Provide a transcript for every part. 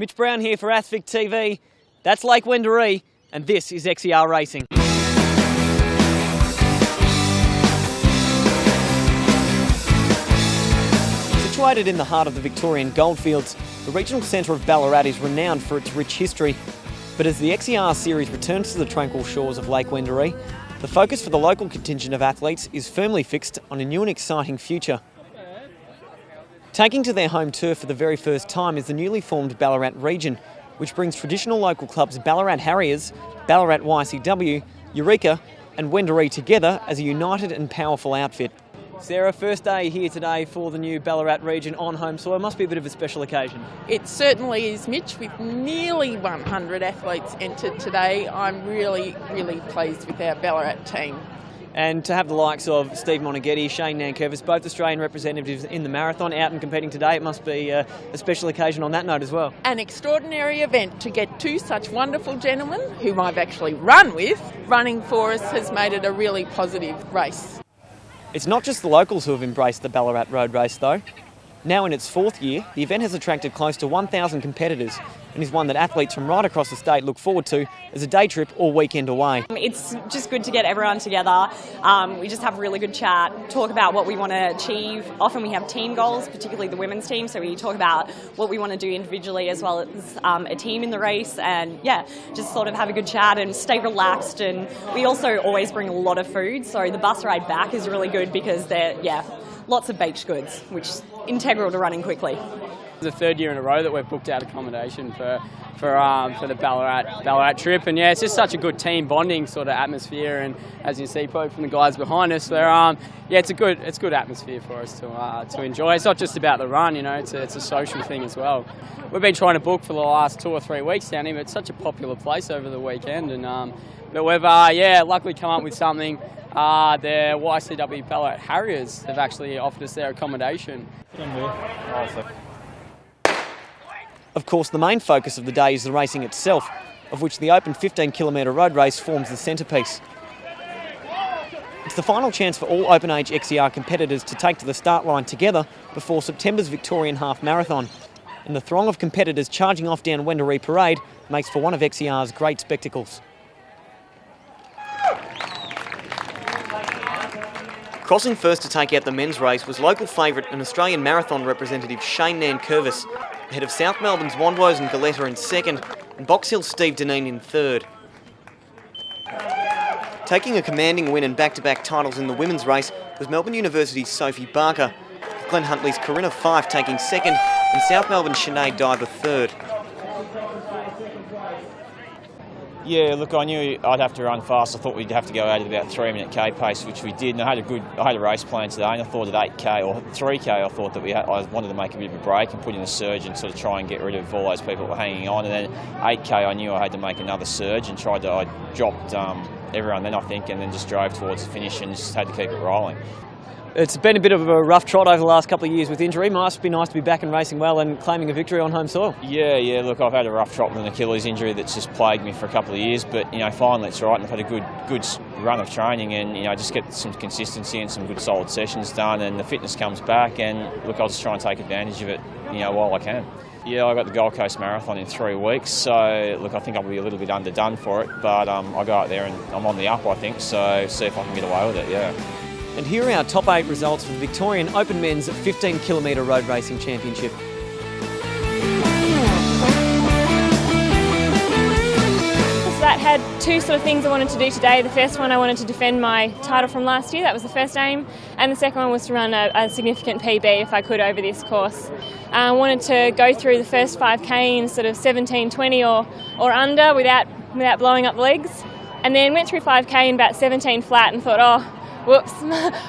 Mitch Brown here for Athvic TV. That's Lake Wendouree, and this is XCR Racing. Situated in the heart of the Victorian goldfields, the regional centre of Ballarat is renowned for its rich history. But as the XCR series returns to the tranquil shores of Lake Wendouree, the focus for the local contingent of athletes is firmly fixed on a new and exciting future. Taking to their home turf for the very first time is the newly formed Ballarat region, which brings traditional local clubs Ballarat Harriers, Ballarat YCW, Eureka and Wendouree together as a united and powerful outfit. Sarah, first day here today for the new Ballarat region on home soil. Must be a bit of a special occasion. It certainly is, Mitch, with nearly 100 athletes entered today. I'm really pleased with our Ballarat team. And to have the likes of Steve Monaghetti, Shane Nankervis, both Australian representatives in the marathon out and competing today, it must be a special occasion on that note as well. An extraordinary event to get two such wonderful gentlemen, whom I've actually run with, running for us has made it a really positive race. It's not just the locals who have embraced the Ballarat road race though. Now in its fourth year, the event has attracted close to 1,000 competitors and is one that athletes from right across the state look forward to as a day trip or weekend away. It's just good to get everyone together. We just have a really good chat, talk about what we want to achieve. Often we have team goals, particularly the women's team, so we talk about what we want to do individually as well as a team in the race, and yeah, just sort of have a good chat and stay relaxed. And we also always bring a lot of food, so the bus ride back is really good because lots of baked goods, which is integral to running quickly. It's the third year in a row that we've booked out accommodation for the Ballarat trip, and yeah, it's just such a good team bonding sort of atmosphere. And as you see, probably from the guys behind us, it's good atmosphere for us to enjoy. It's not just about the run, you know, it's a social thing as well. We've been trying to book for the last 2 or 3 weeks down here, but it's such a popular place over the weekend, and but we've luckily come up with something. The YCW Ballarat Harriers have actually offered us their accommodation. Of course, the main focus of the day is the racing itself, of which the open 15-kilometre road race forms the centrepiece. It's the final chance for all open-age XCR competitors to take to the start line together before September's Victorian Half Marathon, and the throng of competitors charging off down Wendouree Parade makes for one of XCR's great spectacles. Crossing first to take out the men's race was local favourite and Australian marathon representative Shane Nankervis, ahead of South Melbourne's Wandos and Galetta in second, and Box Hill's Steve Deneen in third. Taking a commanding win and back-to-back titles in the women's race was Melbourne University's Sophie Barker, with Glen Huntley's Corinna Fife taking second, and South Melbourne's Sinead Diver third. Yeah, look, I knew I'd have to run fast. I thought we'd have to go out at about 3-minute K pace, which we did. And I had a race plan today, and I thought at 8K or 3K, I thought that I wanted to make a bit of a break and put in a surge and sort of try and get rid of all those people that were hanging on. And then 8K, I knew I had to make another surge and I dropped everyone then, I think, and then just drove towards the finish and just had to keep it rolling. It's been a bit of a rough trot over the last couple of years with injury. Must be nice to be back and racing well and claiming a victory on home soil. Yeah, look, I've had a rough trot with an Achilles injury that's just plagued me for a couple of years, but, you know, finally it's all right, and I've had a good run of training and, you know, just get some consistency and some good solid sessions done, and the fitness comes back, and, look, I'll just try and take advantage of it, you know, while I can. Yeah, I got the Gold Coast Marathon in 3 weeks, so, look, I think I'll be a little bit underdone for it, but I'll go out there and I'm on the up, I think, so see if I can get away with it, yeah. And here are our top 8 results for the Victorian Open Men's 15-kilometre Road Racing Championship. That had 2 sort of things I wanted to do today. The first one, I wanted to defend my title from last year. That was the first aim. And the second one was to run a significant PB if I could over this course. I wanted to go through the first 5K in sort of 17:20 or under without blowing up the legs. And then went through 5K in about 17 flat and thought, oh, whoops,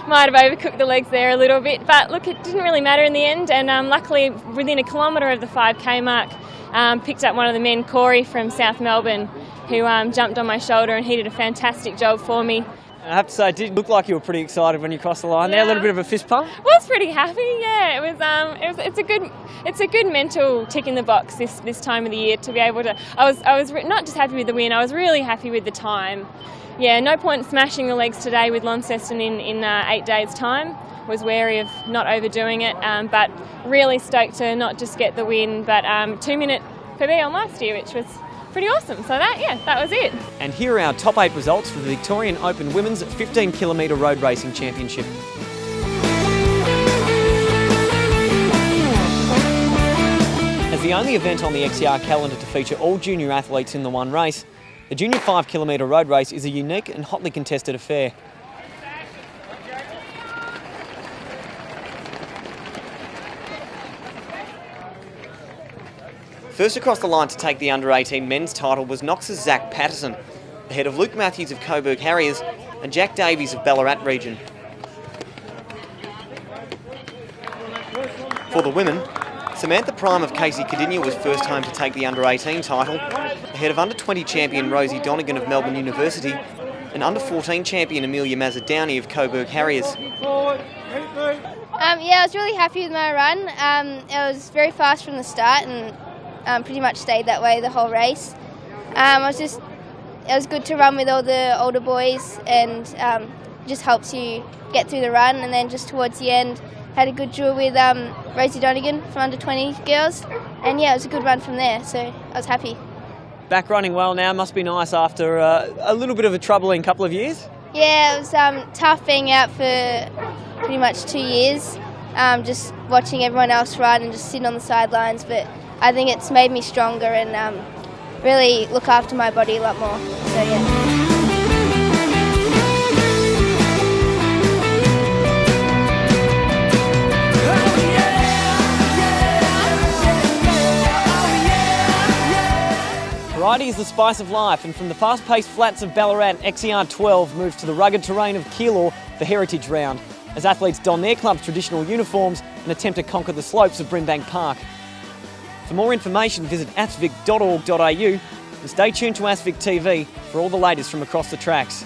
might have overcooked the legs there a little bit. But look, it didn't really matter in the end. And luckily, within a kilometre of the 5K mark, picked up one of the men, Corey from South Melbourne, who jumped on my shoulder, and he did a fantastic job for me. I have to say, it did look like you were pretty excited when you crossed the line. Yeah. There, a little bit of a fist pump. Was pretty happy. Yeah, it's a good mental tick in the box this time of the year to be able to. I was not just happy with the win. I was really happy with the time. Yeah, no point smashing the legs today with Launceston in 8 days' time. Was wary of not overdoing it, but really stoked to not just get the win, but 2 minute PB on last year, which was pretty awesome. So that was it. And here are our top 8 results for the Victorian Open Women's 15 km Road Racing Championship. As the only event on the XCR calendar to feature all junior athletes in the one race, the Junior 5 km road race is a unique and hotly contested affair. First across the line to take the under-18 men's title was Knox's Zach Patterson, ahead of Luke Matthews of Coburg Harriers and Jack Davies of Ballarat region. For the women, Samantha Prime of Casey Cadinia was first home to take the under-18 title, ahead of under-20 champion Rosie Donegan of Melbourne University and under-14 champion Amelia Mazzadowney of Coburg Harriers. I was really happy with my run. It was very fast from the start and pretty much stayed that way the whole race. It was good to run with all the older boys and just helps you get through the run, and then just towards the end had a good duel with Rosie Donegan from under 20 girls, and it was a good run from there, so I was happy. Back running well now, must be nice after a little bit of a troubling couple of years. Yeah, it was tough being out for pretty much 2 years, just watching everyone else run and just sitting on the sidelines, but I think it's made me stronger and really look after my body a lot more, so yeah. Variety is the spice of life, and from the fast-paced flats of Ballarat, XCR'12 moves to the rugged terrain of Keilor for Heritage Round, as athletes don their club's traditional uniforms and attempt to conquer the slopes of Brimbank Park. For more information, visit athvic.org.au and stay tuned to ASVIC TV for all the latest from across the tracks.